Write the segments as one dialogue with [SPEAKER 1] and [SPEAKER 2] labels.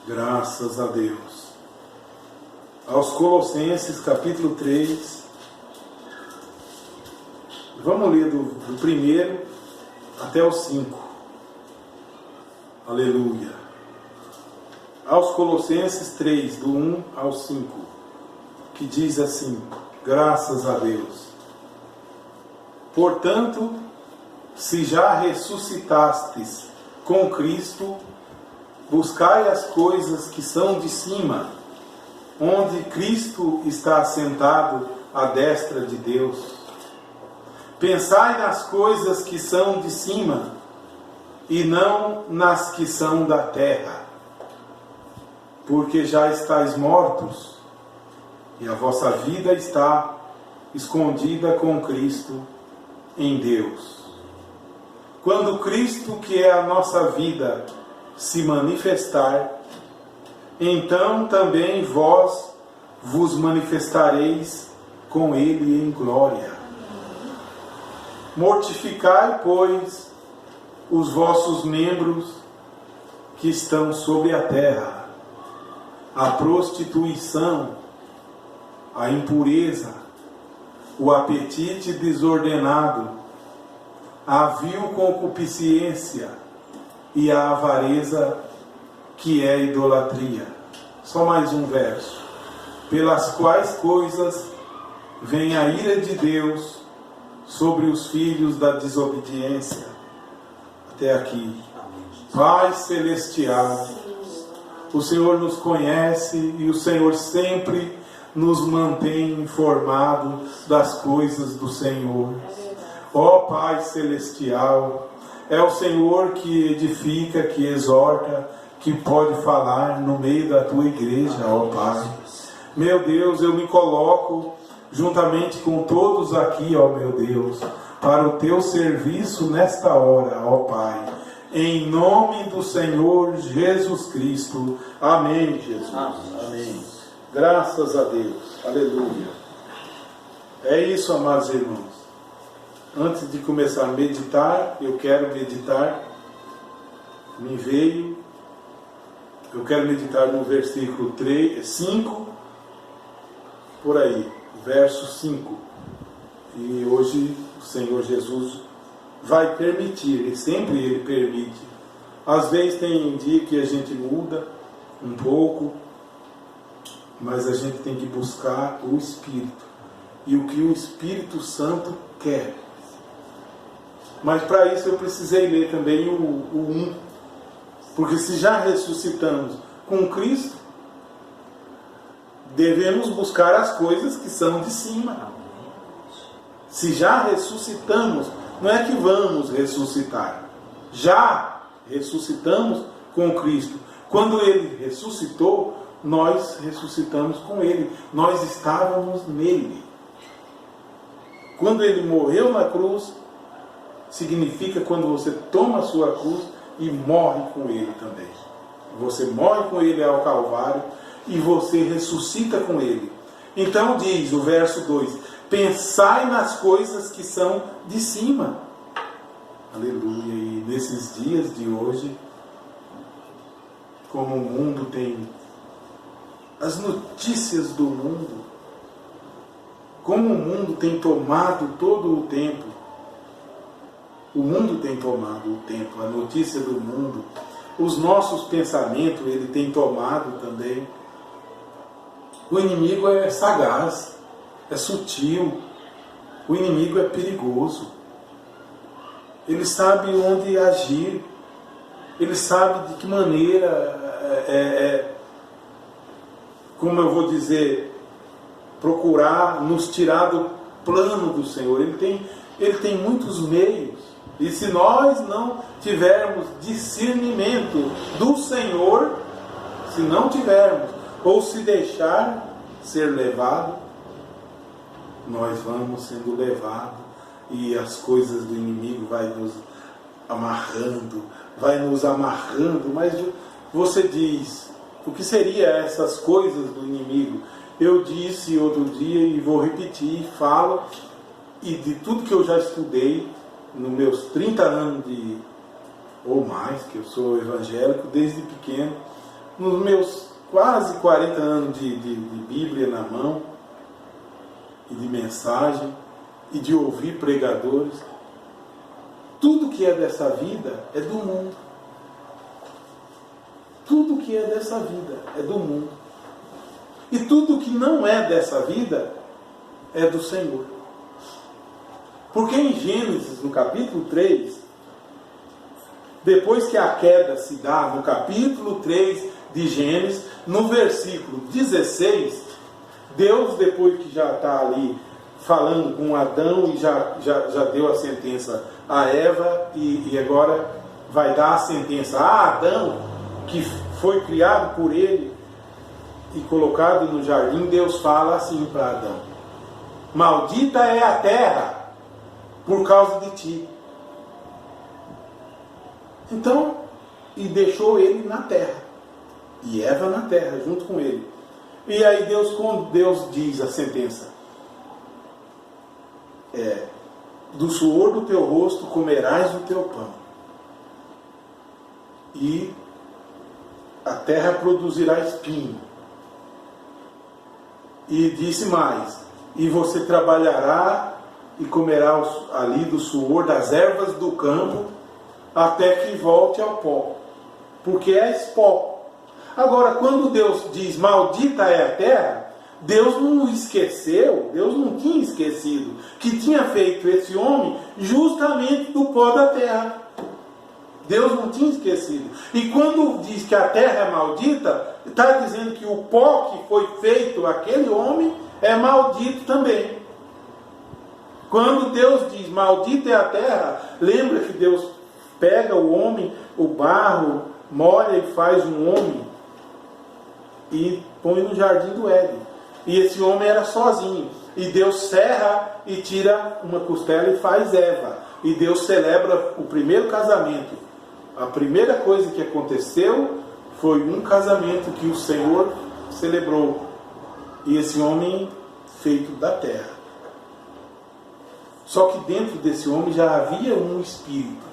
[SPEAKER 1] Graças a Deus. Aos Colossenses, capítulo 3. Vamos ler do 1 até o 5. Aleluia. Aos Colossenses 3, do 1 ao 5, que diz assim: graças a Deus. Portanto, se já ressuscitastes com Cristo, buscai as coisas que são de cima, onde Cristo está assentado à destra de Deus. Pensai nas coisas que são de cima, e não nas que são da terra, porque já estáis mortos, e a vossa vida está escondida com Cristo em Deus. Quando Cristo, que é a nossa vida, se manifestar, então também vós vos manifestareis com Ele em glória. Mortificai, pois, os vossos membros que estão sobre a terra, a prostituição, a impureza, o apetite desordenado, a vil concupiscência e a avareza, que é idolatria. Só mais um verso. Pelas quais coisas vem a ira de Deus sobre os filhos da desobediência. Até aqui. Pai Celestial, o Senhor nos conhece e o Senhor sempre nos mantém informados das coisas do Senhor. Ó Pai Celestial, é o Senhor que edifica, que exorta, que pode falar no meio da tua igreja, ó Pai. Meu Deus, eu me coloco juntamente com todos aqui, ó meu Deus, para o teu serviço nesta hora, ó Pai. Em nome do Senhor Jesus Cristo. Amém, Jesus. Amém. Graças a Deus. Aleluia. É isso, amados irmãos. Antes de começar a meditar, eu quero meditar, eu quero meditar no versículo 5, por aí, verso 5. E hoje o Senhor Jesus vai permitir, e sempre Ele permite. Às vezes tem dia que a gente muda um pouco, mas a gente tem que buscar o Espírito, e o que o Espírito Santo quer. Mas para isso eu precisei ler também o 1. Porque se já ressuscitamos com Cristo, devemos buscar as coisas que são de cima. Se já ressuscitamos, não é que vamos ressuscitar. Já ressuscitamos com Cristo. Quando Ele ressuscitou, nós ressuscitamos com Ele. Nós estávamos nele. Quando Ele morreu na cruz, significa quando você toma a sua cruz e morre com Ele também. Você morre com Ele ao Calvário e você ressuscita com Ele. Então diz o verso 2: pensai nas coisas que são de cima. Aleluia. E nesses dias de hoje, como o mundo tem, as notícias do mundo, como o mundo tem tomado todo o tempo. O mundo tem tomado o tempo, a notícia do mundo, os nossos pensamentos, ele tem tomado também. O inimigo é sagaz, é sutil, o inimigo é perigoso. Ele sabe onde agir, ele sabe de que maneira, como eu vou dizer, procurar nos tirar do plano do Senhor. Ele tem muitos meios. E se nós não tivermos discernimento do Senhor, se não tivermos, ou se deixar ser levado, nós vamos sendo levados, e as coisas do inimigo vai nos amarrando, mas você diz, o que seria essas coisas do inimigo? Eu disse outro dia e vou repetir, falo, e de tudo que eu já estudei, nos meus 30 anos ou mais, que eu sou evangélico desde pequeno, nos meus quase 40 anos de Bíblia na mão, e de mensagem, e de ouvir pregadores, tudo que é dessa vida é do mundo. Tudo que é dessa vida é do mundo. E tudo que não é dessa vida é do Senhor. Porque em Gênesis, no capítulo 3, depois que a queda se dá, no capítulo 3 de Gênesis, no versículo 16, Deus, depois que já está ali falando com Adão e já deu a sentença a Eva, e agora vai dar a sentença a Adão, que foi criado por ele e colocado no jardim. Deus fala assim para Adão: maldita é a terra por causa de ti. Então, e deixou ele na terra, e Eva na terra, junto com ele. E aí quando Deus diz a sentença, do suor do teu rosto comerás o teu pão, e a terra produzirá espinho. E disse mais: e você trabalhará e comerá ali do suor das ervas do campo, até que volte ao pó, porque és pó. Agora, quando Deus diz maldita é a terra, Deus não esqueceu, Deus não tinha esquecido que tinha feito esse homem justamente do pó da terra. Deus não tinha esquecido. E quando diz que a terra é maldita, está dizendo que o pó que foi feito aquele homem é maldito também. Quando Deus diz maldita é a terra, lembra que Deus pega o homem, o barro, molha e faz um homem e põe no jardim do Éden. E esse homem era sozinho. E Deus serra e tira uma costela e faz Eva. E Deus celebra o primeiro casamento. A primeira coisa que aconteceu foi um casamento que o Senhor celebrou. E esse homem feito da terra. Só que dentro desse homem já havia um espírito.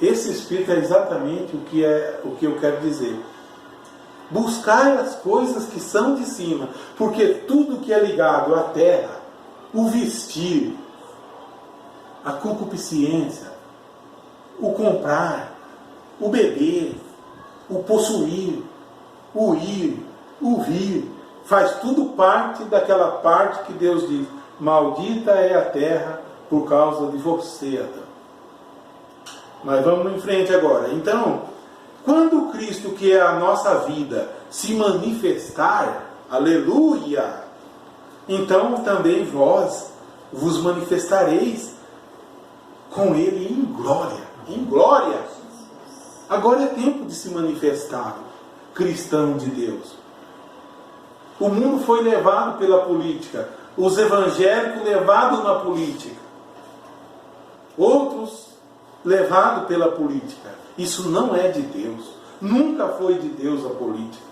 [SPEAKER 1] Esse espírito é exatamente o que eu quero dizer. Buscar as coisas que são de cima, porque tudo que é ligado à terra, o vestir, a concupiscência, o comprar, o beber, o possuir, o ir, o vir, faz tudo parte daquela parte que Deus diz: maldita é a terra por causa de você, Adão. Mas vamos em frente agora. Então, quando Cristo, que é a nossa vida, se manifestar, aleluia, então também vós vos manifestareis com Ele em glória. Em glória. Agora é tempo de se manifestar, cristão de Deus. O mundo foi levado pela política, os evangélicos levados na política, outros levados pela política. Isso não é de Deus. Nunca foi de Deus a política.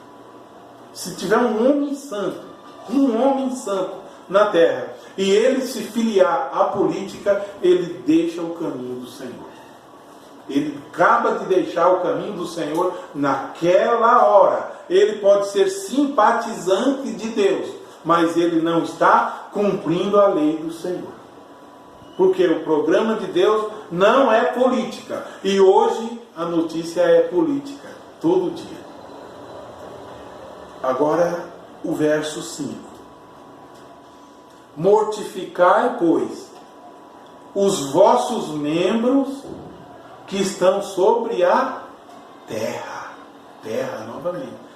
[SPEAKER 1] Se tiver um homem santo na terra, e ele se filiar à política, ele deixa o caminho do Senhor. Ele acaba de deixar o caminho do Senhor naquela hora. Ele pode ser simpatizante de Deus, mas ele não está cumprindo a lei do Senhor. Porque o programa de Deus não é política. E hoje a notícia é política, todo dia. Agora o verso 5. Mortificai, pois, os vossos membros que estão sobre a terra. Terra, novamente.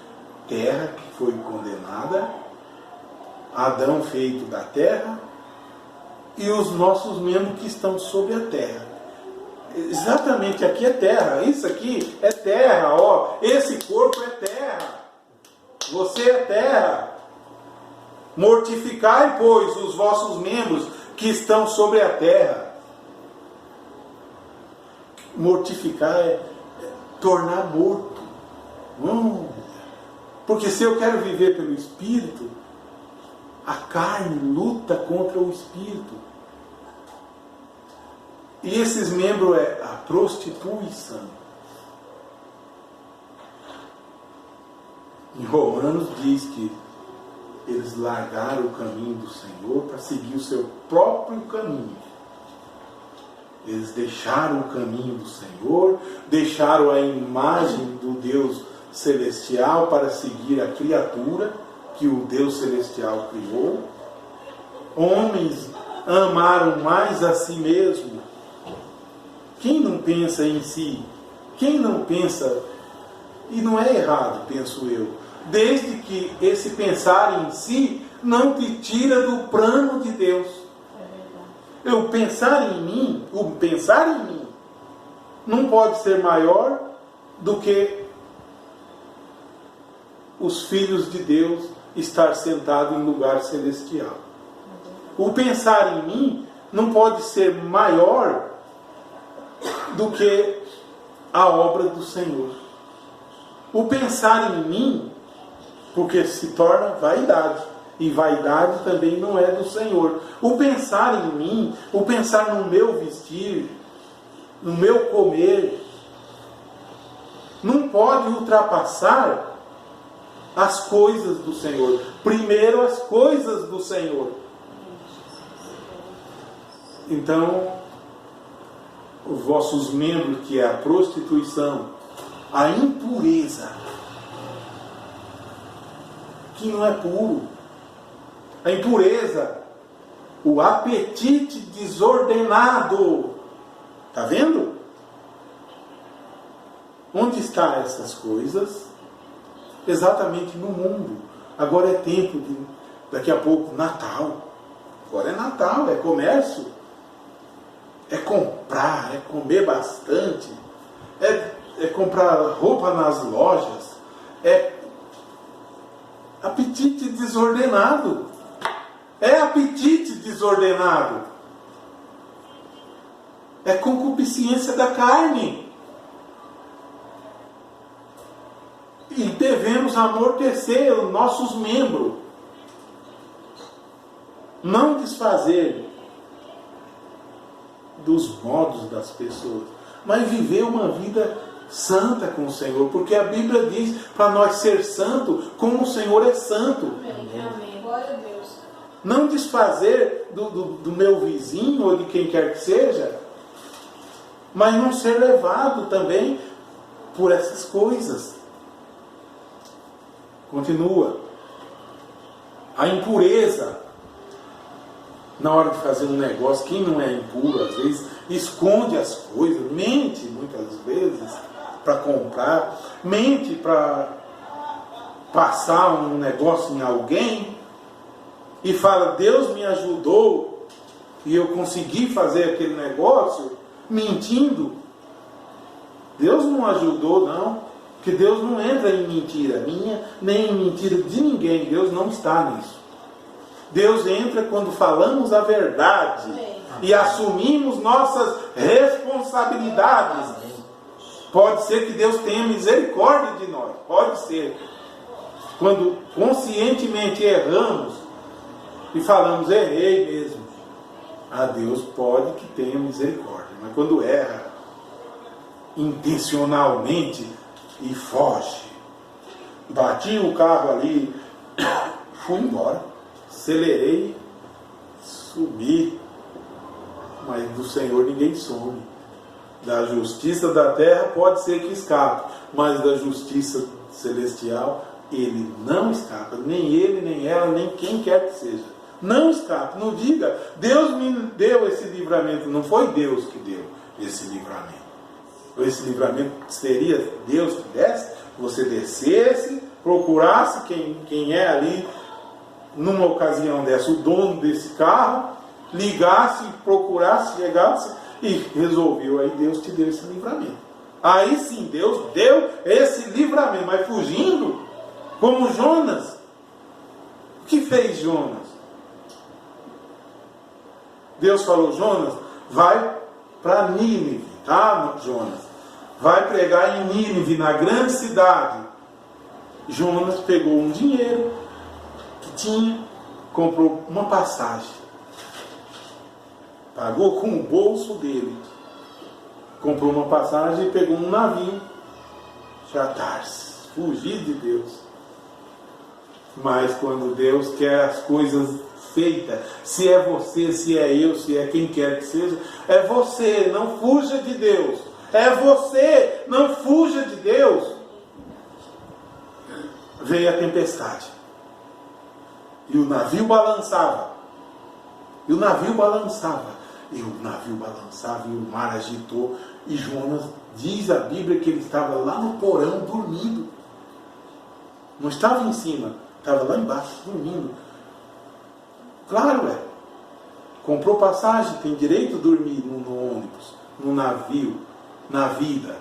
[SPEAKER 1] Terra que foi condenada, Adão feito da terra, e os nossos membros que estão sobre a terra. Exatamente, aqui é terra. Isso aqui é terra, ó. Esse corpo é terra. Você é terra. Mortificai, pois, os vossos membros que estão sobre a terra. Mortificar é tornar morto. Porque se eu quero viver pelo Espírito, a carne luta contra o Espírito. E esses membros é a prostituição. Em Romanos diz que eles largaram o caminho do Senhor para seguir o seu próprio caminho. Eles deixaram o caminho do Senhor, deixaram a imagem do Deus celestial para seguir a criatura que o Deus celestial criou. Homens amaram mais a si mesmo. Quem não pensa em si? Quem não pensa? E não é errado, penso eu, desde que esse pensar em si não te tira do plano de Deus. O pensar em mim não pode ser maior do que os filhos de Deus estar sentado em lugar celestial. O pensar em mim não pode ser maior do que a obra do Senhor. O pensar em mim, porque se torna vaidade, e vaidade também não é do Senhor. O pensar em mim, o pensar no meu vestir, no meu comer, não pode ultrapassar as coisas do Senhor. Primeiro as coisas do Senhor. Então, os vossos membros, que é a prostituição, a impureza, que não é puro, a impureza, o apetite desordenado, está vendo? Onde estão essas coisas? Exatamente no mundo. Agora é tempo de, daqui a pouco, Natal. Agora é Natal, é comércio. É comprar, é comer bastante, é comprar roupa nas lojas, é apetite desordenado. É apetite desordenado. É concupiscência da carne. E devemos amortecer os nossos membros. Não desfazer dos modos das pessoas, mas viver uma vida santa com o Senhor, porque a Bíblia diz para nós ser santo como o Senhor é santo.
[SPEAKER 2] Amém. Glória a Deus.
[SPEAKER 1] Não desfazer do meu vizinho ou de quem quer que seja, mas não ser levado também por essas coisas. Continua. A impureza. Na hora de fazer um negócio, quem não é impuro, às vezes, esconde as coisas, mente muitas vezes para comprar, mente para passar um negócio em alguém e fala, Deus me ajudou e eu consegui fazer aquele negócio mentindo. Deus não ajudou, não, porque Deus não entra em mentira minha, nem em mentira de ninguém. Deus não está nisso. Deus entra quando falamos a verdade e assumimos nossas responsabilidades. Pode ser que Deus tenha misericórdia de nós, pode ser. Quando conscientemente erramos e falamos, errei mesmo, a Deus pode que tenha misericórdia. Mas quando erra intencionalmente e foge, bati o carro ali, fui embora. Acelerei, subi, mas do Senhor ninguém some. Da justiça da terra pode ser que escape, mas da justiça celestial ele não escapa, nem ele, nem ela, nem quem quer que seja. Não escapa, não diga, Deus me deu esse livramento. Não foi Deus que deu esse livramento. Esse livramento seria Deus que desse, você descesse, procurasse quem é ali, numa ocasião dessa, o dono desse carro, ligasse, procurasse, chegasse e resolveu. Aí Deus te deu esse livramento. Aí sim, Deus deu esse livramento, mas fugindo, como Jonas. O que fez Jonas? Deus falou, Jonas, vai para Nínive, tá, Jonas? Vai pregar em Nínive, na grande cidade. Jonas pegou um dinheiro que tinha, comprou uma passagem, pagou com o bolso dele, comprou uma passagem e pegou um navio para Tarsis, fugir de Deus. Mas quando Deus quer as coisas feitas, se é você, se é eu, se é quem quer que seja, é você, não fuja de Deus. É você, não fuja de Deus. Veio a tempestade. E o navio balançava. E o navio balançava. E o navio balançava e o mar agitou. E Jonas, diz a Bíblia que ele estava lá no porão dormindo. Não estava em cima, estava lá embaixo dormindo. Claro, comprou passagem, tem direito a dormir no ônibus, no navio, na vida.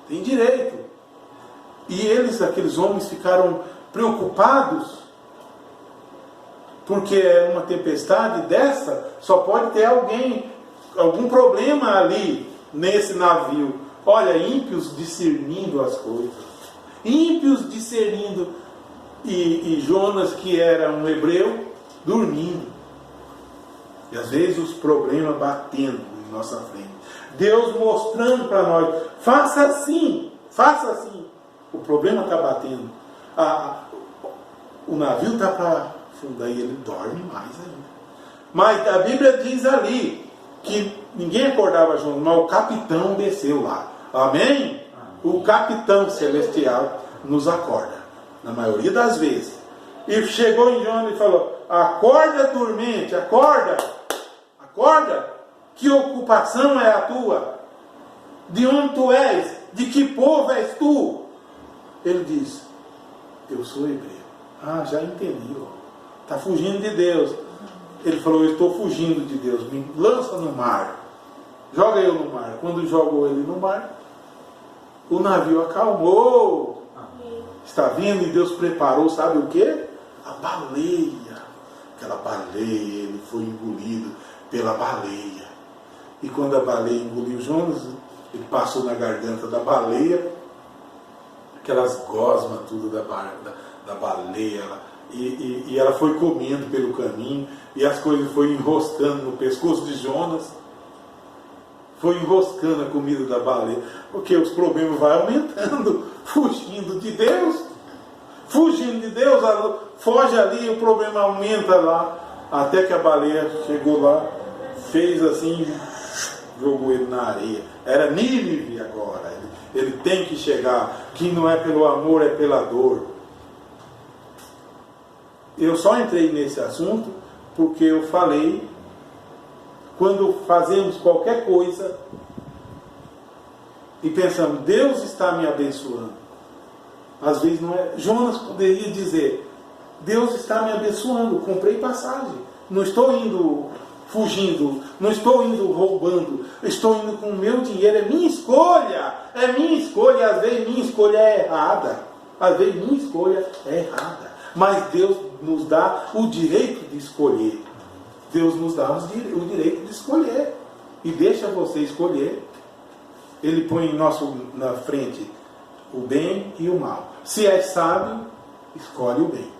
[SPEAKER 1] Tem direito. E eles, aqueles homens, ficaram preocupados, porque uma tempestade dessa só pode ter algum problema ali nesse navio. Olha, ímpios discernindo as coisas. Ímpios discernindo. E Jonas, que era um hebreu, dormindo. E às vezes os problemas batendo em nossa frente. Deus mostrando para nós, faça assim, faça assim. O problema está batendo. O navio está para afundar e ele dorme mais ainda. Mas a Bíblia diz ali que ninguém acordava Jonas, mas o capitão desceu lá. Amém? O capitão celestial nos acorda, na maioria das vezes. E chegou em Jonas e falou: acorda, dormente, acorda, acorda. Que ocupação é a tua? De onde tu és? De que povo és tu? Ele diz: eu sou hebreu. Já entendi. Está fugindo de Deus. Ele falou: eu estou fugindo de Deus. Me lança no mar. Joga eu no mar. Quando jogou ele no mar, o navio acalmou. Está vendo? E Deus preparou, sabe o quê? A baleia. Aquela baleia, ele foi engolido pela baleia. E quando a baleia engoliu Jonas, ele passou na garganta da baleia, aquelas gosmas tudo da baleia, e ela foi comendo pelo caminho, e as coisas foram enroscando no pescoço de Jonas, foi enroscando a comida da baleia, porque os problemas vão aumentando, fugindo de Deus, foge ali, o problema aumenta lá, até que a baleia chegou lá, fez assim, jogou ele na areia. Era Nínive agora. Ele tem que chegar, que não é pelo amor, é pela dor. Eu só entrei nesse assunto porque eu falei, quando fazemos qualquer coisa e pensamos, Deus está me abençoando. Às vezes não é. Jonas poderia dizer, Deus está me abençoando, comprei passagem, não estou indo fugindo, não estou indo roubando, estou indo com o meu dinheiro, é minha escolha, às vezes minha escolha é errada, mas Deus nos dá o direito de escolher, Deus nos dá o direito de escolher, e deixa você escolher. Ele põe na frente o bem e o mal. Se és sábio, escolhe o bem.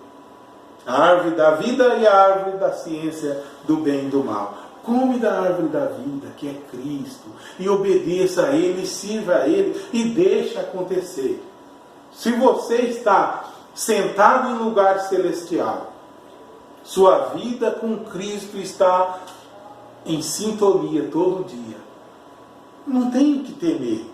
[SPEAKER 1] A árvore da vida e a árvore da ciência do bem e do mal. Come da árvore da vida, que é Cristo, e obedeça a Ele, sirva a Ele, e deixa acontecer. Se você está sentado em lugar celestial, sua vida com Cristo está em sintonia todo dia. Não tenho que temer.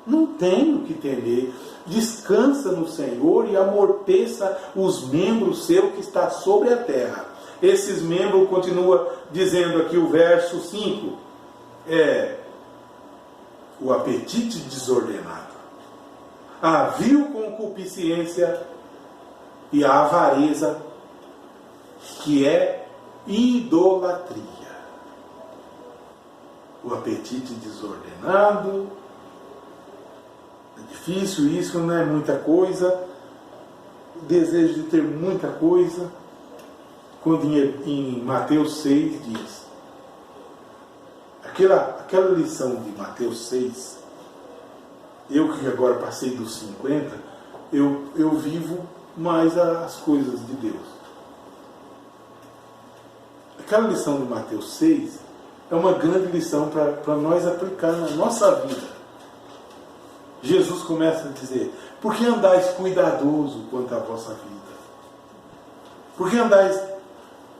[SPEAKER 1] Não tenho que temer. Descansa no Senhor e amorteça os membros seu que está sobre a terra. Esses membros, continua dizendo aqui o verso 5, o apetite desordenado, a vil concupiscência e a avareza, que é idolatria. O apetite desordenado, é difícil isso, não é muita coisa, o desejo de ter muita coisa, quando em Mateus 6 diz, aquela lição de Mateus 6, eu que agora passei dos 50, eu vivo mais as coisas de Deus. Aquela lição de Mateus 6 é uma grande lição para nós aplicar na nossa vida. Jesus começa a dizer: por que andais cuidadoso quanto à vossa vida? Por que andais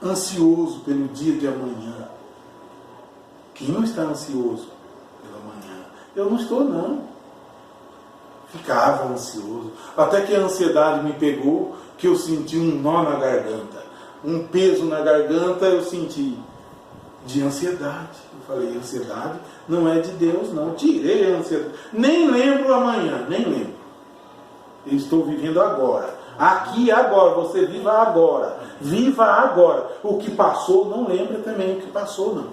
[SPEAKER 1] ansioso pelo dia de amanhã? Quem não está ansioso pelo amanhã? Eu não estou, não. Ficava ansioso. Até que a ansiedade me pegou, que eu senti um nó na garganta. Um peso na garganta eu senti de ansiedade. Eu falei: ansiedade não é de Deus, não. Tirei a ansiedade. Nem lembro amanhã, nem lembro. Eu estou vivendo agora. Aqui e agora. Você viva agora. Viva agora. O que passou, não lembra também o que passou, não.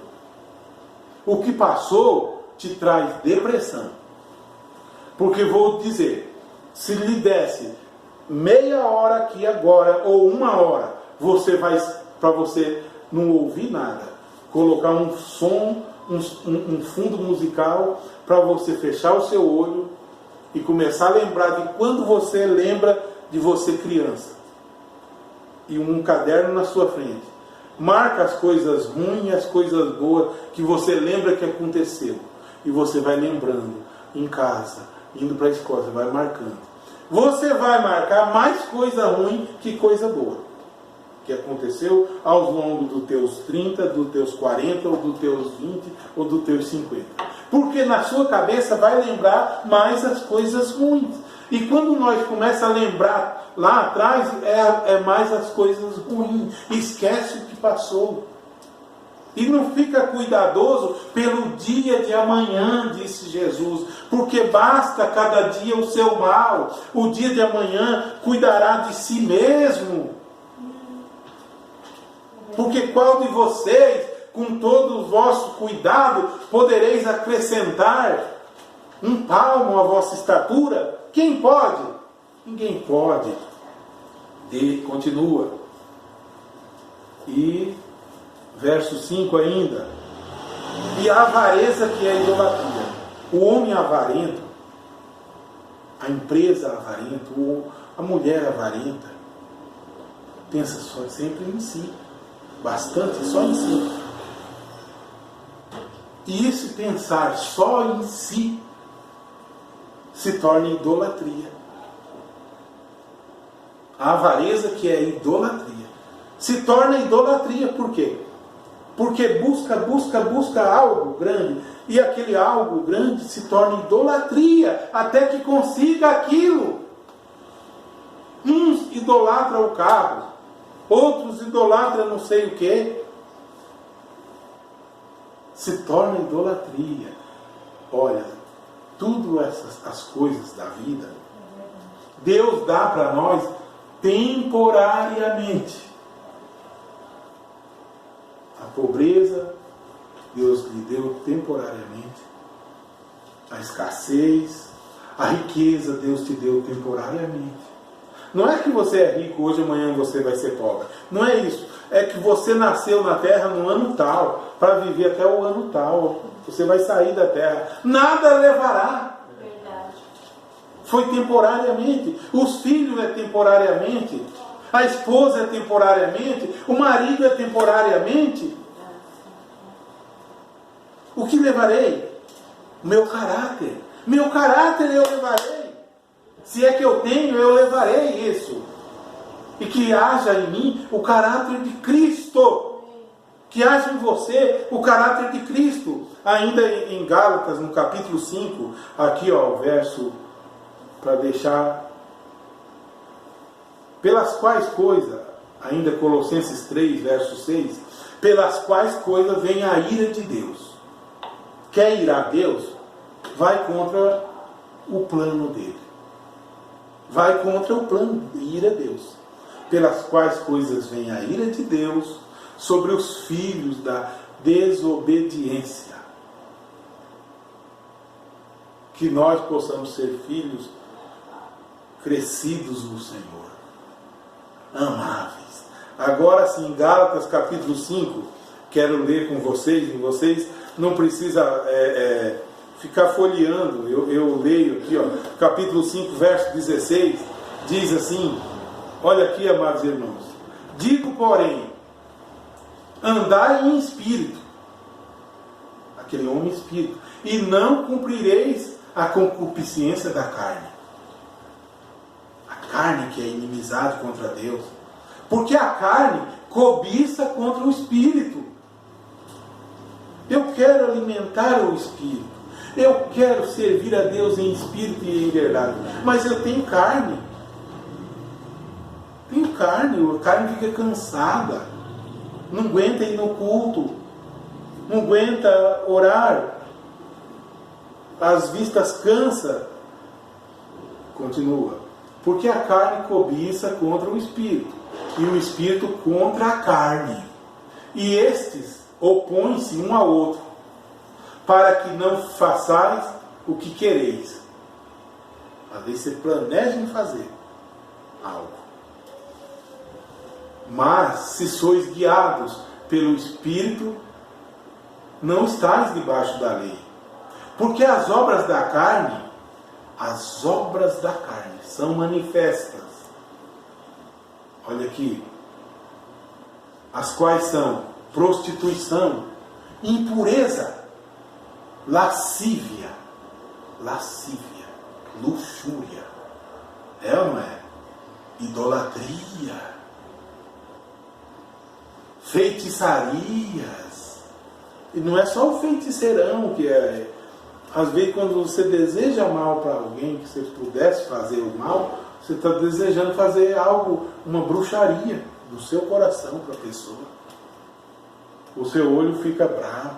[SPEAKER 1] O que passou te traz depressão. Porque vou dizer, se lhe desse meia hora aqui agora, ou uma hora, você vai, para você não ouvir nada, colocar um som, um fundo musical, para você fechar o seu olho e começar a lembrar de quando você lembra de você criança. E um caderno na sua frente. Marca as coisas ruins e as coisas boas que você lembra que aconteceu. E você vai lembrando em casa, indo para a escola, você vai marcando. Você vai marcar mais coisa ruim que coisa boa. Que aconteceu ao longo dos teus 30, dos teus 40, ou dos teus 20, ou dos teus 50. Porque na sua cabeça vai lembrar mais as coisas ruins. E quando nós começamos a lembrar lá atrás, é mais as coisas ruins. Esquece o que passou. E não fica cuidadoso pelo dia de amanhã, disse Jesus. Porque basta cada dia o seu mal. O dia de amanhã cuidará de si mesmo. Porque qual de vocês, com todo o vosso cuidado, podereis acrescentar um palmo à vossa estatura? Quem pode? Ninguém pode. Continua. E verso 5 ainda. E a avareza que é a idolatria. O homem avarento, a empresa avarenta, a mulher avarenta, pensa só sempre em si. Bastante só em si. E esse pensar só em si se torna idolatria. A avareza que é idolatria se torna idolatria. Por quê? Porque busca algo grande, e aquele algo grande se torna idolatria até que consiga aquilo. Uns idolatram o carro, outros idolatram não sei o que. Se torna idolatria. Olha, tudo as coisas da vida, Deus dá para nós temporariamente. A pobreza, Deus lhe deu temporariamente. A escassez, a riqueza, Deus te deu temporariamente. Não é que você é rico hoje, amanhã você vai ser pobre. Não é isso. É que você nasceu na terra no ano tal, para viver até o ano tal. Você vai sair da terra. Nada levará.
[SPEAKER 2] Verdade.
[SPEAKER 1] Foi temporariamente. Os filhos é temporariamente. A esposa é temporariamente. O marido é temporariamente. O que levarei? Meu caráter. Meu caráter eu levarei. Se é que eu tenho, eu levarei isso. E que haja em mim o caráter de Cristo. Que haja em você o caráter de Cristo. Ainda em Gálatas, no capítulo 5, aqui ó, o verso, para deixar. Pelas quais coisas, ainda Colossenses 3, verso 6, pelas quais coisas vem a ira de Deus. Quer ir a Deus? Vai contra o plano dele. Vai contra o plano de ir a Deus. Pelas quais coisas vem a ira de Deus sobre os filhos da desobediência. Que nós possamos ser filhos crescidos no Senhor, amáveis. Agora sim, Gálatas capítulo 5, quero ler com vocês, e vocês não precisam ficar folheando, eu leio aqui, ó, capítulo 5, verso 16, diz assim, olha aqui, amados irmãos, digo, porém, andai em espírito, aquele homem espírito, e não cumprireis a concupiscência da carne. A carne que é inimizade contra Deus. Porque a carne cobiça contra o Espírito. Eu quero alimentar o Espírito. Eu quero servir a Deus em espírito e em verdade. Mas eu tenho carne. Tenho carne. A carne fica cansada. Não aguenta ir no culto. Não aguenta orar. As vistas cansa. Continua. Porque a carne cobiça contra o Espírito. E o Espírito contra a carne. E estes opõem-se um ao outro, para que não façais o que quereis. Às vezes você planeja em fazer algo. Mas, se sois guiados pelo Espírito, não estáis debaixo da lei. Porque as obras da carne são manifestas. Olha aqui. As quais são prostituição, impureza, lascívia, luxúria, é ou não é? Idolatria, feitiçarias. E não é só o feiticeirão que é. Às vezes, quando você deseja mal para alguém, que você pudesse fazer o mal, você está desejando fazer algo, uma bruxaria do seu coração para a pessoa. O seu olho fica bravo,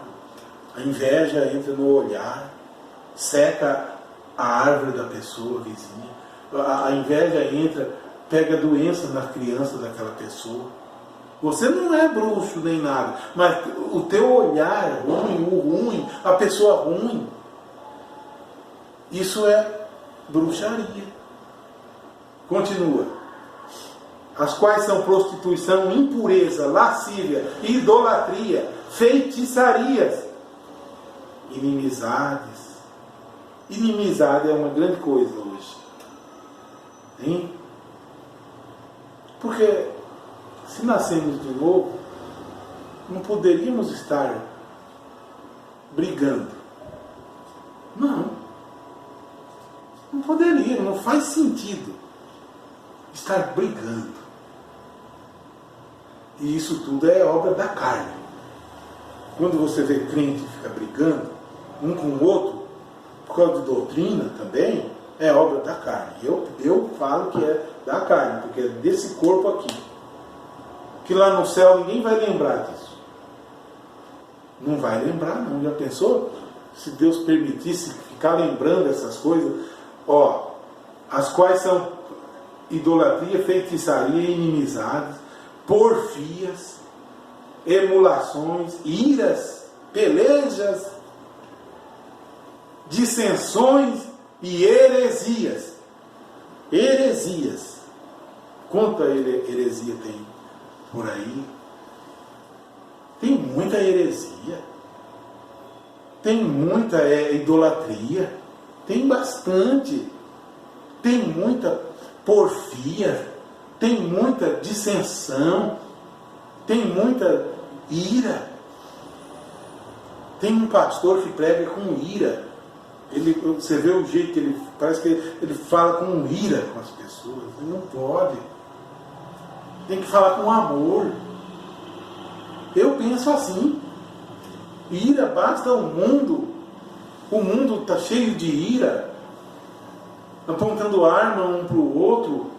[SPEAKER 1] a inveja entra no olhar, seca a árvore da pessoa vizinha, a inveja entra, pega doença na criança daquela pessoa. Você não é bruxo nem nada, mas o teu olhar é ruim, o ruim, a pessoa ruim, isso é bruxaria. Continua. As quais são prostituição, impureza, lascívia, idolatria, feitiçarias, inimizades. Inimizade é uma grande coisa hoje. Hein? Porque se nascemos de novo, não poderíamos estar brigando. Não poderia, não faz sentido estar brigando. E isso tudo é obra da carne. Quando você vê crente ficar brigando um com o outro, por causa de doutrina também, é obra da carne. Eu falo que é da carne, porque é desse corpo aqui. Que lá no céu ninguém vai lembrar disso. Não vai lembrar não, já pensou? Se Deus permitisse ficar lembrando essas coisas, as quais são idolatria, feitiçaria, inimizades, porfias, emulações, iras, pelejas, dissensões e heresias. Heresias. Quanta heresia tem por aí? Tem muita heresia. Tem muita idolatria. Tem bastante. Tem muita porfia. Tem muita dissensão. Tem muita ira. Tem um pastor que prega com ira. Você vê o jeito que ele... Parece que ele fala com ira com as pessoas. Ele não pode. Tem que falar com amor. Eu penso assim. Ira basta o mundo. O mundo está cheio de ira. Apontando arma um para o outro.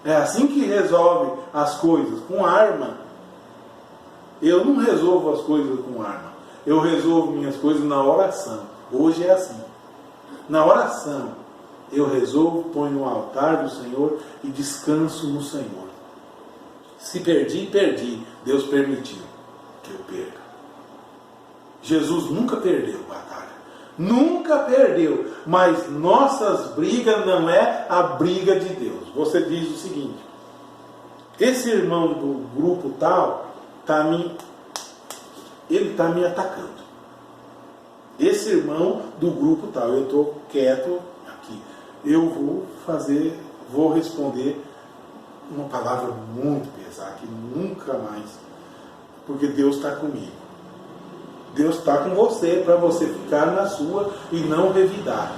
[SPEAKER 1] É assim que resolve as coisas, com arma. Eu não resolvo as coisas com arma. Eu resolvo minhas coisas na oração. Hoje é assim. Na oração, eu resolvo, ponho no altar do Senhor e descanso no Senhor. Se perdi, perdi. Deus permitiu que eu perca. Jesus nunca perdeu batalha. Nunca perdeu. Mas nossas brigas não é a briga de Deus. Você diz o seguinte: esse irmão do grupo tal ele está me atacando. Esse irmão do grupo tal, eu estou quieto aqui. Eu vou responder uma palavra muito pesada, que nunca mais, porque Deus está comigo. Deus está com você para você ficar na sua e não revidar.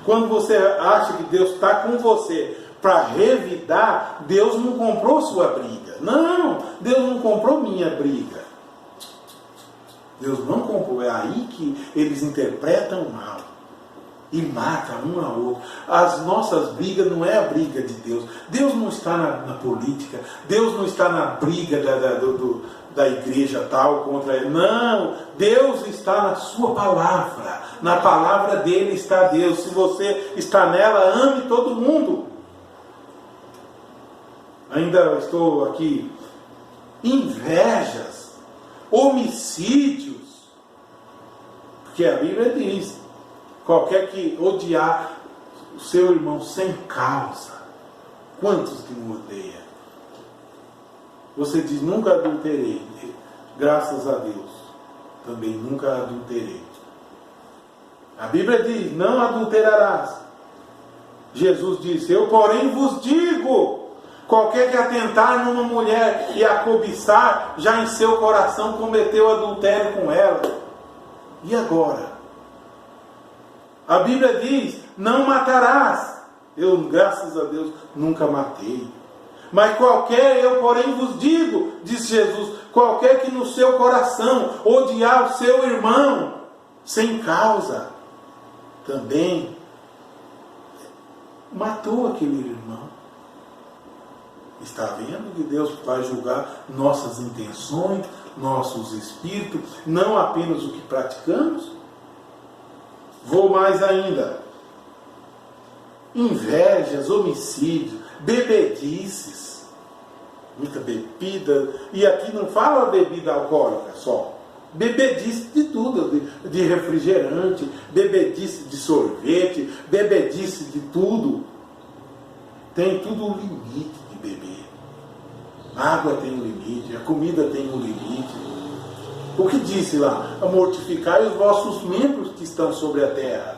[SPEAKER 1] Quando você acha que Deus está com você para revidar, Deus não comprou sua briga. Não, Deus não comprou minha briga. Deus não comprou. É aí que eles interpretam mal e matam um ao outro. As nossas brigas não é a briga de Deus. Deus não está na política. Deus não está na briga da igreja tal contra ele. Não, Deus está na sua palavra. Na palavra dele está Deus. Se você está nela, ame todo mundo. Ainda estou aqui. Invejas, homicídios. Porque a Bíblia diz: qualquer que odiar o seu irmão sem causa, quantos que não odeia? Você diz: nunca adulterei. Graças a Deus, também nunca adulterei. A Bíblia diz: não adulterarás. Jesus disse: eu porém vos digo, qualquer que atentar numa mulher e a cobiçar, já em seu coração cometeu adultério com ela. E agora? A Bíblia diz: não matarás. Eu, graças a Deus, nunca matei. Mas qualquer, eu porém vos digo, disse Jesus, qualquer que no seu coração odiar o seu irmão, sem causa, também matou aquele irmão. Está vendo que Deus vai julgar nossas intenções, nossos espíritos, não apenas o que praticamos? Vou mais ainda. Invejas, homicídios, bebedices, muita bebida, e aqui não fala bebida alcoólica só, bebedice de tudo, de refrigerante, bebedice de sorvete, bebedice de tudo. Tem tudo um limite de beber. A água tem um limite, a comida tem um limite. O que disse lá? Mortificai os vossos membros que estão sobre a terra.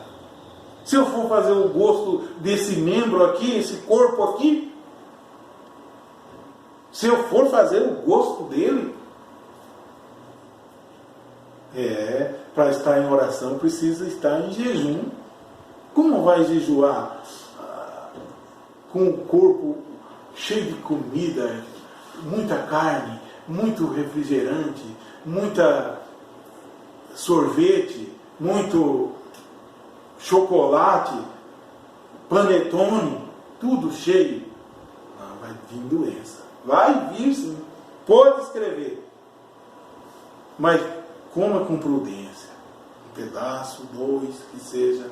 [SPEAKER 1] Se eu for fazer o gosto desse membro aqui, esse corpo aqui, se eu for fazer o gosto dele, para estar em oração precisa estar em jejum. Como vai jejuar com o corpo cheio de comida, muita carne, muito refrigerante, muita sorvete, muito chocolate, panetone, tudo cheio? Não, vai vir doença. Vai vir sim. Pode escrever. Mas coma com prudência. Um pedaço, 2, que seja.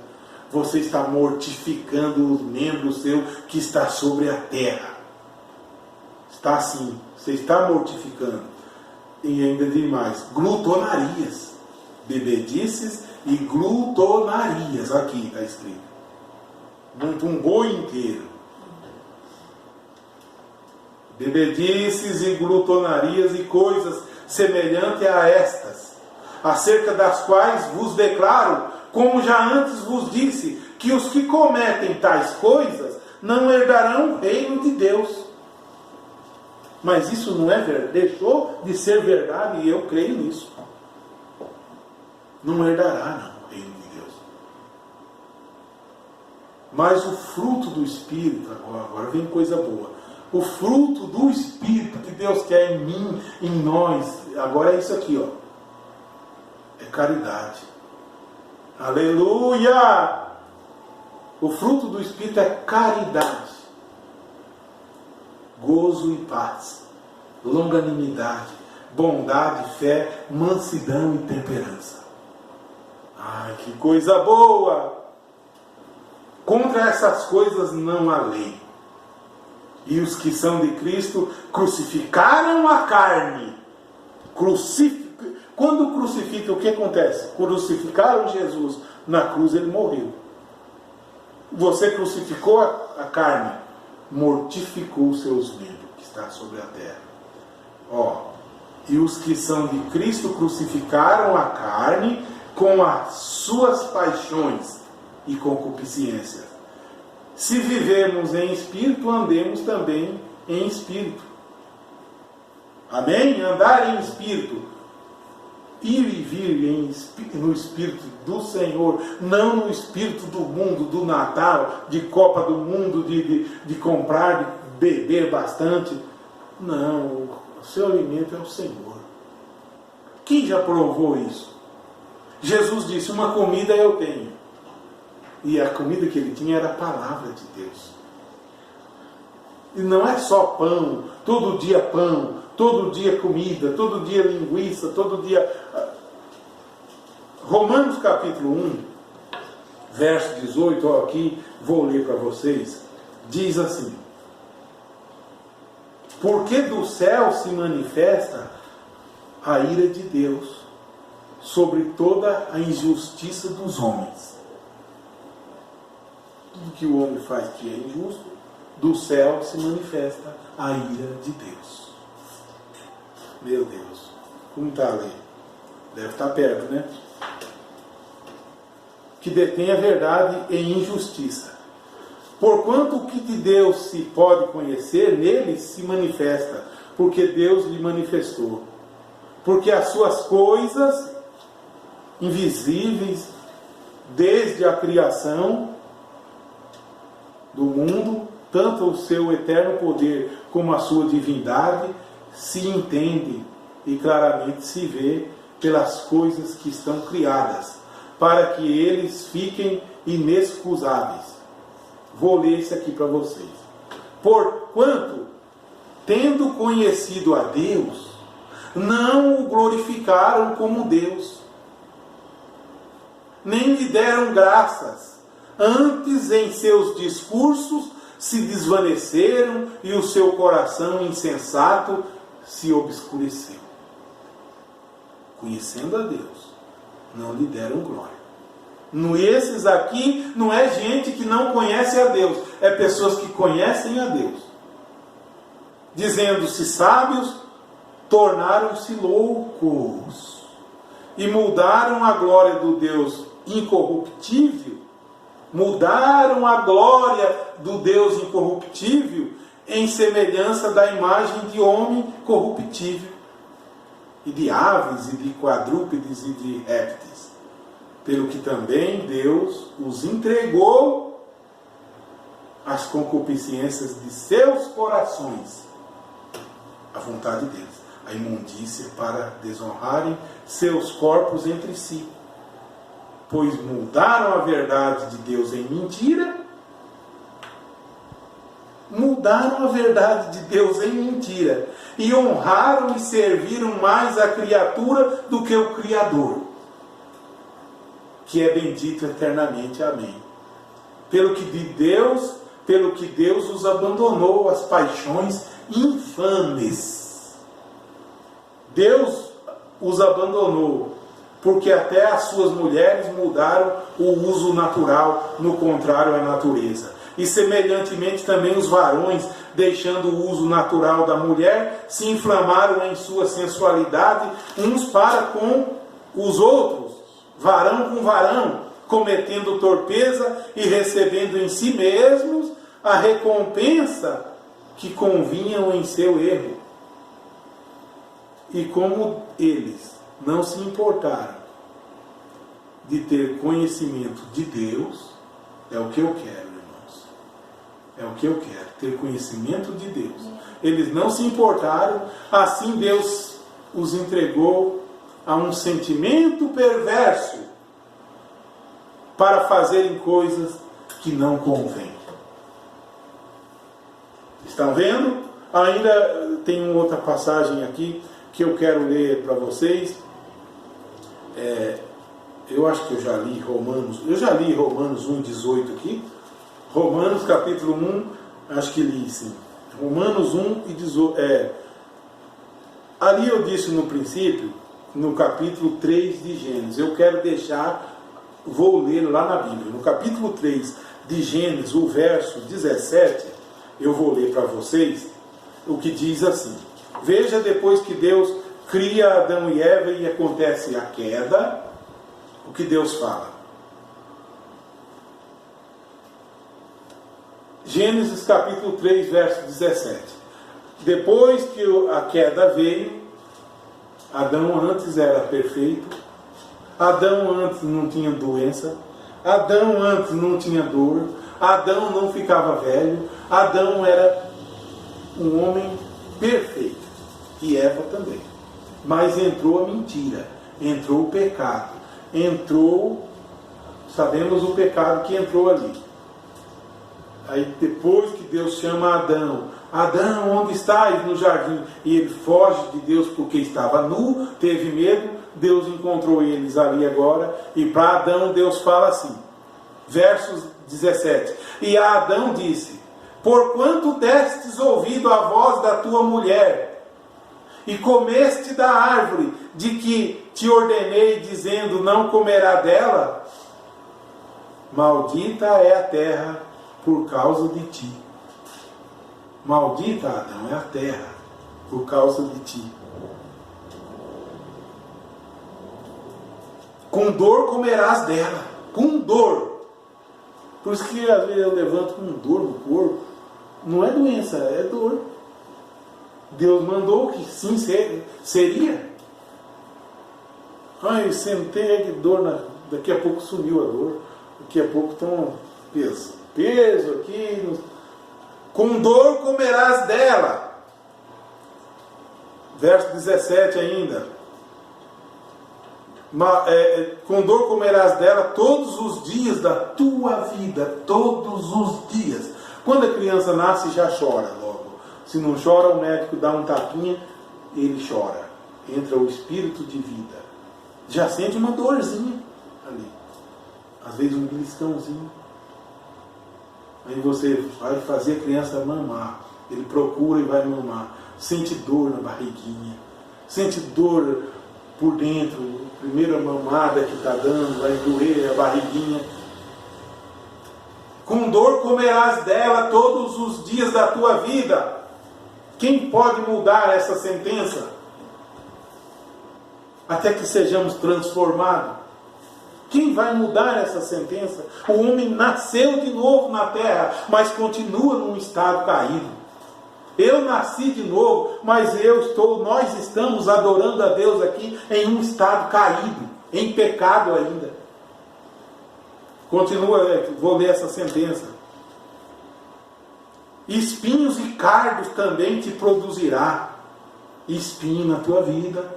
[SPEAKER 1] Você está mortificando os membros seu que está sobre a terra. Está assim. Você está mortificando. E ainda demais. Glutonarias. Bebedices e glutonarias. Aqui está escrito. Um boi inteiro. Bebedices e glutonarias e coisas semelhantes a estas, acerca das quais vos declaro, como já antes vos disse, que os que cometem tais coisas não herdarão o reino de Deus. Mas isso não é verdade, deixou de ser verdade, e eu creio nisso. Não herdará não, o reino de Deus. Mas o fruto do Espírito, agora vem coisa boa. O fruto do Espírito que Deus quer em mim, em nós, agora é isso aqui, ó. É caridade. Aleluia! O fruto do Espírito é caridade, gozo e paz, longanimidade, bondade, fé, mansidão e temperança. Ai, que coisa boa! Contra essas coisas não há lei. E os que são de Cristo crucificaram a carne. Quando crucifica, o que acontece? Crucificaram Jesus na cruz, ele morreu. Você crucificou a carne, mortificou os seus membros que está sobre a terra. E os que são de Cristo crucificaram a carne com as suas paixões e concupiscências. Se vivemos em espírito, andemos também em espírito. Amém? Andar em espírito. ir e vir no Espírito do Senhor, não no Espírito do mundo, do Natal, de Copa do Mundo, de comprar, de beber bastante. Não, o seu alimento é o Senhor. Quem já provou isso? Jesus disse, uma comida eu tenho. E a comida que ele tinha era a palavra de Deus. E não é só pão, todo dia comida, todo dia linguiça, todo dia... Romanos capítulo 1, verso 18, aqui vou ler para vocês, diz assim: porque do céu se manifesta a ira de Deus sobre toda a injustiça dos homens. Tudo que o homem faz que é injusto, do céu se manifesta a ira de Deus. Meu Deus, como está ali? Deve estar perto, né? Que detém a verdade em injustiça. Porquanto o que de Deus se pode conhecer, nele se manifesta, porque Deus lhe manifestou. Porque as suas coisas invisíveis, desde a criação do mundo, tanto o seu eterno poder como a sua divindade, se entende e claramente se vê pelas coisas que estão criadas, para que eles fiquem inexcusáveis. Vou ler isso aqui para vocês. Porquanto, tendo conhecido a Deus, não o glorificaram como Deus, nem lhe deram graças, antes em seus discursos se desvaneceram e o seu coração insensato se obscureceu. Conhecendo a Deus, não lhe deram glória. Esses aqui não é gente que não conhece a Deus, é pessoas que conhecem a Deus. Dizendo-se sábios, tornaram-se loucos e mudaram a glória do Deus incorruptível, mudaram a glória do Deus incorruptível em semelhança da imagem de homem corruptível, e de aves, e de quadrúpedes, e de répteis. Pelo que também Deus os entregou às concupiscências de seus corações, a vontade deles, a imundícia, para desonrarem seus corpos entre si. Pois mudaram a verdade de Deus em mentira, e honraram e serviram mais a criatura do que o Criador, que é bendito eternamente. Amém. Pelo que Deus os abandonou às paixões infames. Deus os abandonou, porque até as suas mulheres mudaram o uso natural, no contrário à natureza. E semelhantemente também os varões, deixando o uso natural da mulher, se inflamaram em sua sensualidade, uns para com os outros, varão com varão, cometendo torpeza e recebendo em si mesmos a recompensa que convinham em seu erro. E como eles não se importaram de ter conhecimento de Deus, é o que eu quero, irmãos. É o que eu quero, ter conhecimento de Deus. Eles não se importaram, assim Deus os entregou a um sentimento perverso para fazerem coisas que não convêm. Estão vendo? Ainda tem uma outra passagem aqui que eu quero ler para vocês. Eu acho que eu já li Romanos 1,18 aqui. Romanos capítulo 1, acho que li sim. Romanos 1 e 18. Ali eu disse no princípio, no capítulo 3 de Gênesis. Eu quero vou ler lá na Bíblia. No capítulo 3 de Gênesis, o verso 17, eu vou ler para vocês o que diz assim. Veja, depois que Deus cria Adão e Eva e acontece a queda, o que Deus fala. Gênesis capítulo 3, verso 17. Depois que a queda veio, Adão antes era perfeito. Adão antes não tinha doença. Adão antes não tinha dor. Adão não ficava velho. Adão era um homem perfeito. E Eva também. Mas entrou a mentira. Entrou o pecado. Sabemos o pecado que entrou ali. Aí depois que Deus chama Adão, Adão, onde estás no jardim? E ele foge de Deus porque estava nu, teve medo. Deus encontrou eles ali agora. E para Adão Deus fala assim, versos 17. E a Adão disse, porquanto destes ouvido a voz da tua mulher, e comeste da árvore de que te ordenei, dizendo, não comerá dela, maldita é a terra por causa de ti. Maldita, Adão, é a terra por causa de ti. Com dor comerás dela. Com dor. Por isso que às vezes eu levanto com dor no corpo. Não é doença, é dor. Deus mandou que sim seria. Ai, eu sentei de dor, daqui a pouco sumiu a dor. Daqui a pouco tem um peso aqui. Com dor comerás dela. Verso 17 ainda. Com dor comerás dela todos os dias da tua vida. Todos os dias. Quando a criança nasce, já chora logo. Se não chora, o médico dá um tapinha, ele chora. Entra o espírito de vida. Já sente uma dorzinha ali. Às vezes um beliscãozinho. Aí você vai fazer a criança mamar. Ele procura e vai mamar. Sente dor na barriguinha. Sente dor por dentro. Primeira mamada que está dando, vai doer a barriguinha. Com dor comerás dela todos os dias da tua vida. Quem pode mudar essa sentença? Até que sejamos transformados. Quem vai mudar essa sentença? O homem nasceu de novo na terra, mas continua num estado caído. Eu nasci de novo, mas nós estamos adorando a Deus aqui em um estado caído, em pecado ainda. Continua, vou ler essa sentença. Espinhos e cardos também te produzirá. Espinho na tua vida,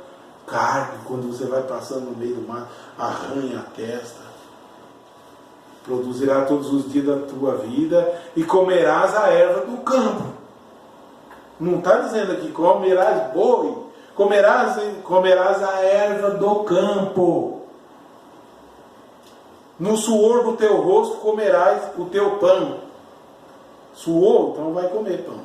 [SPEAKER 1] cardo, quando você vai passando no meio do mar, arranha a testa. Produzirá todos os dias da tua vida e comerás a erva do campo. Não está dizendo aqui, comerás boi, comerás a erva do campo. No suor do teu rosto comerás o teu pão. Suou, então vai comer pão.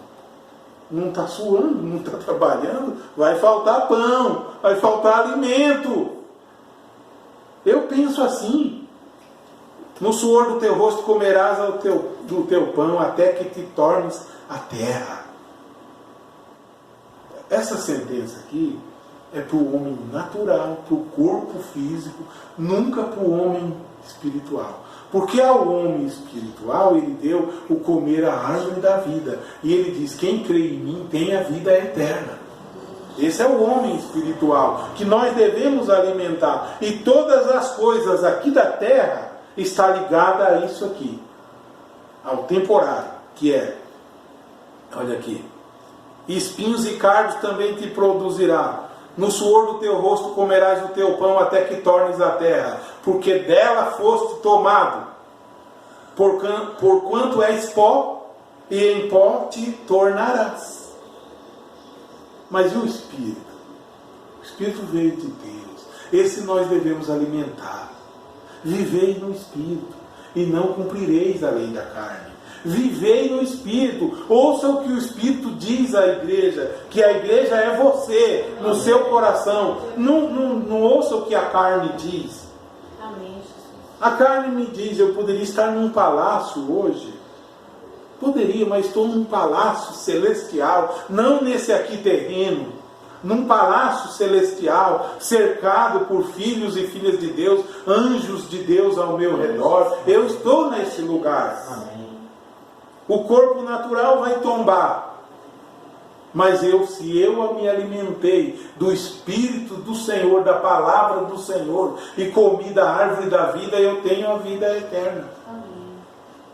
[SPEAKER 1] Não está suando, não está trabalhando, vai faltar pão, vai faltar alimento. Eu penso assim. No suor do teu rosto comerás do teu pão, até que te tornes a terra. Essa sentença aqui é para o homem natural, para o corpo físico, nunca para o homem espiritual. Porque ao homem espiritual ele deu o comer a árvore da vida. E ele diz, quem crê em mim tem a vida eterna. Esse é o homem espiritual, que nós devemos alimentar. E todas as coisas aqui da terra está ligada a isso aqui. Ao temporário, que é, olha aqui, espinhos e cardos também te produzirá. No suor do teu rosto comerás o teu pão até que tornes a terra, porque dela foste tomado. Porquanto és pó, e em pó te tornarás. Mas e o Espírito? O Espírito veio de Deus. Esse nós devemos alimentar. Vivei no Espírito, e não cumprireis a lei da carne. Vivei no Espírito. Ouça o que o Espírito diz à igreja, que a igreja é você, no seu coração. Não ouça o que a carne diz.
[SPEAKER 2] Amém.
[SPEAKER 1] A carne me diz, eu poderia estar num palácio hoje. Poderia, mas estou num palácio celestial, não nesse aqui terreno. Num palácio celestial, cercado por filhos e filhas de Deus, anjos de Deus ao meu redor. Eu estou nesse lugar. Amém. O corpo natural vai tombar, Mas se eu me alimentei do Espírito do Senhor, da palavra do Senhor, e comi da árvore da vida, eu tenho a vida eterna.
[SPEAKER 2] Amém.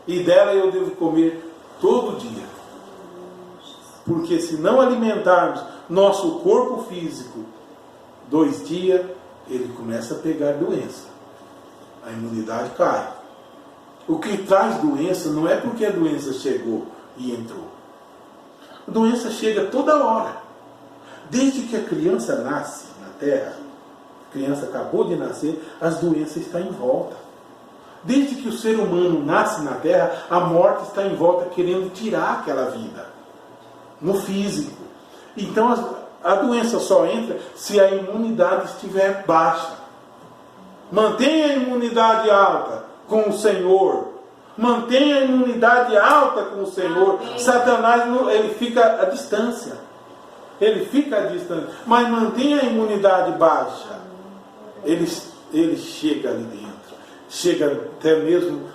[SPEAKER 1] E dela eu devo comer todo dia. Porque se não alimentarmos nosso corpo físico, 2 dias, ele começa a pegar doença. A imunidade cai. O que traz doença não é porque a doença chegou e entrou. A doença chega toda hora. Desde que a criança nasce na terra, a criança acabou de nascer, as doenças estão em volta. Desde que o ser humano nasce na terra, a morte está em volta querendo tirar aquela vida. No físico. Então a doença só entra se a imunidade estiver baixa. Mantenha a imunidade alta com o Senhor. Mantenha a imunidade alta com o Senhor.
[SPEAKER 2] Amém.
[SPEAKER 1] Satanás, ele fica à distância. Ele fica à distância. Mas mantenha a imunidade baixa. Ele chega ali dentro. Chega até mesmo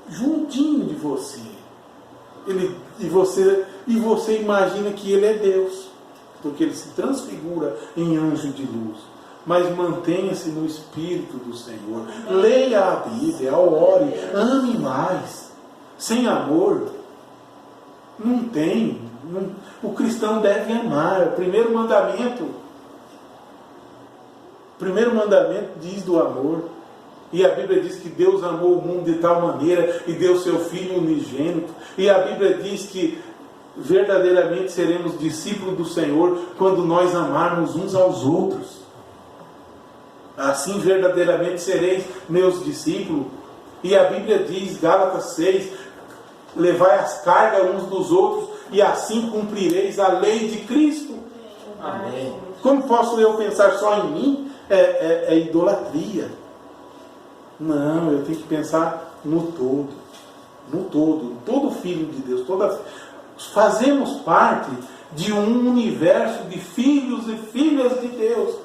[SPEAKER 1] juntinho de você. E você imagina que ele é Deus. Porque ele se transfigura em anjo de luz. Mas mantenha-se no Espírito do Senhor. Leia a Bíblia, ore, ame mais. Sem amor, não tem. O cristão deve amar. O primeiro mandamento diz do amor. E a Bíblia diz que Deus amou o mundo de tal maneira e deu seu Filho unigênito. E a Bíblia diz que verdadeiramente seremos discípulos do Senhor quando nós amarmos uns aos outros. Assim verdadeiramente sereis meus discípulos. E a Bíblia diz, Gálatas 6, levai as cargas uns dos outros e assim cumprireis a lei de Cristo.
[SPEAKER 3] Amém.
[SPEAKER 1] Como posso eu pensar só em mim? É idolatria. Não, eu tenho que pensar no todo. No todo. Todo filho de Deus. Fazemos parte de um universo de filhos e filhas de Deus.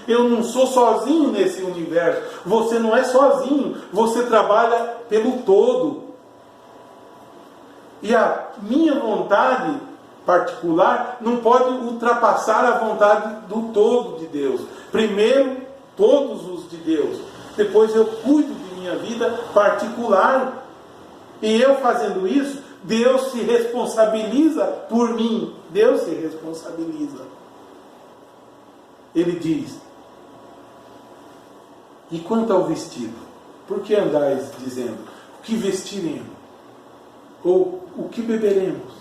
[SPEAKER 1] Eu não sou sozinho nesse universo. Você não é sozinho. Você trabalha pelo todo. E a minha vontade particular não pode ultrapassar a vontade do todo de Deus. Primeiro, todos os de Deus. Depois eu cuido de minha vida particular. E eu fazendo isso, Deus se responsabiliza por mim. Deus se responsabiliza. Ele diz: e quanto ao vestido? Por que andais dizendo, o que vestiremos? Ou o que beberemos?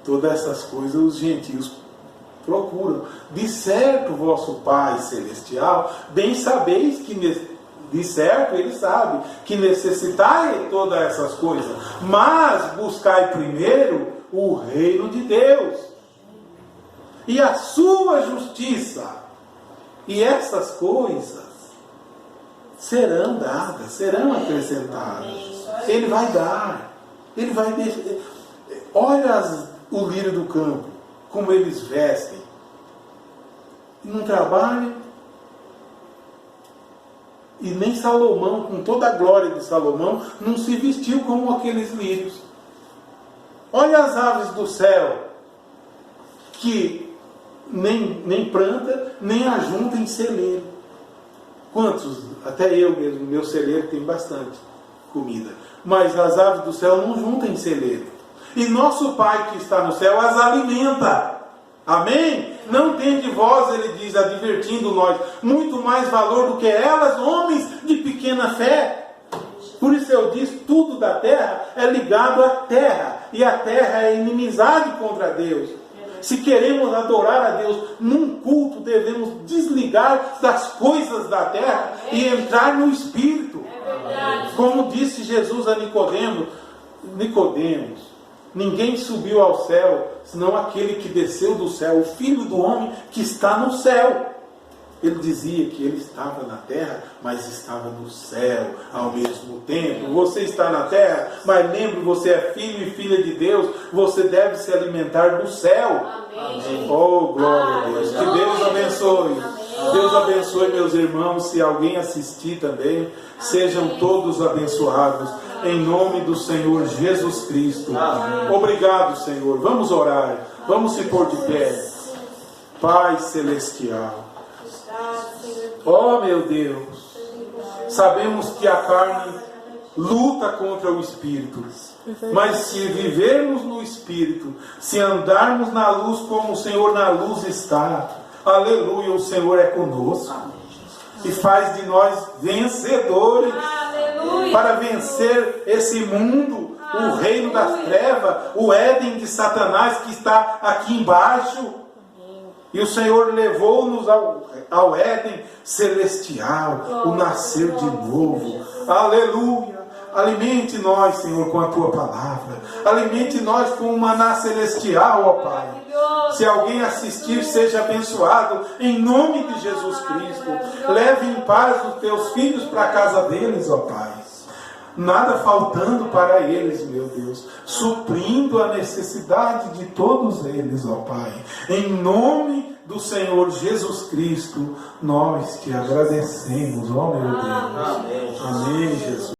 [SPEAKER 1] Todas essas coisas os gentios procuram. De certo, vosso Pai Celestial, bem sabeis que, de certo, Ele sabe, que necessitai todas essas coisas. Mas buscai primeiro o reino de Deus e a sua justiça. E essas coisas serão dadas, serão acrescentadas. Ele vai dar. Ele vai deixar. Olha o lírio do campo, como eles vestem. Não trabalham. E nem Salomão, com toda a glória de Salomão, não se vestiu como aqueles lírios. Olha as aves do céu, que nem planta, nem ajunta em celeiro. Quantos? Até eu mesmo, meu celeiro tem bastante comida. Mas as aves do céu não juntam em celeiro. E nosso Pai que está no céu as alimenta. Amém? Não tem de vós, ele diz, advertindo nós, muito mais valor do que elas, homens de pequena fé. Por isso eu disse, tudo da terra é ligado à terra. E a terra é inimizade contra Deus. Se queremos adorar a Deus num culto, devemos desligar das coisas da terra e entrar no Espírito. Como disse Jesus a Nicodemos, ninguém subiu ao céu, senão aquele que desceu do céu, o Filho do Homem que está no céu. Ele dizia que ele estava na terra, mas estava no céu ao mesmo tempo. Você está na terra, mas lembre, você é filho e filha de Deus, você deve se alimentar do céu.
[SPEAKER 2] Amém.
[SPEAKER 1] Oh, glória a Deus. Que Deus abençoe.
[SPEAKER 2] Amém.
[SPEAKER 1] Deus abençoe meus irmãos. Se alguém assistir também, sejam todos abençoados. Em nome do Senhor Jesus Cristo. Obrigado, Senhor. Vamos orar. Vamos se pôr de pé. Pai Celestial. Oh, meu Deus. Sabemos que a carne luta contra o Espírito. Mas se vivermos no Espírito, se andarmos na luz como o Senhor na luz está, aleluia, o Senhor é conosco. E faz de nós vencedores. Aleluia. Para vencer esse mundo, o reino das trevas, o Éden de Satanás que está aqui embaixo. E o Senhor levou-nos ao Éden celestial, o nascer de novo. Aleluia. Alimente nós, Senhor, com a Tua palavra. Alimente nós com o maná celestial, ó Pai. Se alguém assistir, seja abençoado, em nome de Jesus Cristo. Leve em paz os Teus filhos para a casa deles, ó Pai. Nada faltando para eles, meu Deus. Suprindo a necessidade de todos eles, ó Pai. Em nome do Senhor Jesus Cristo, nós te agradecemos, ó meu Deus. Amém, Jesus.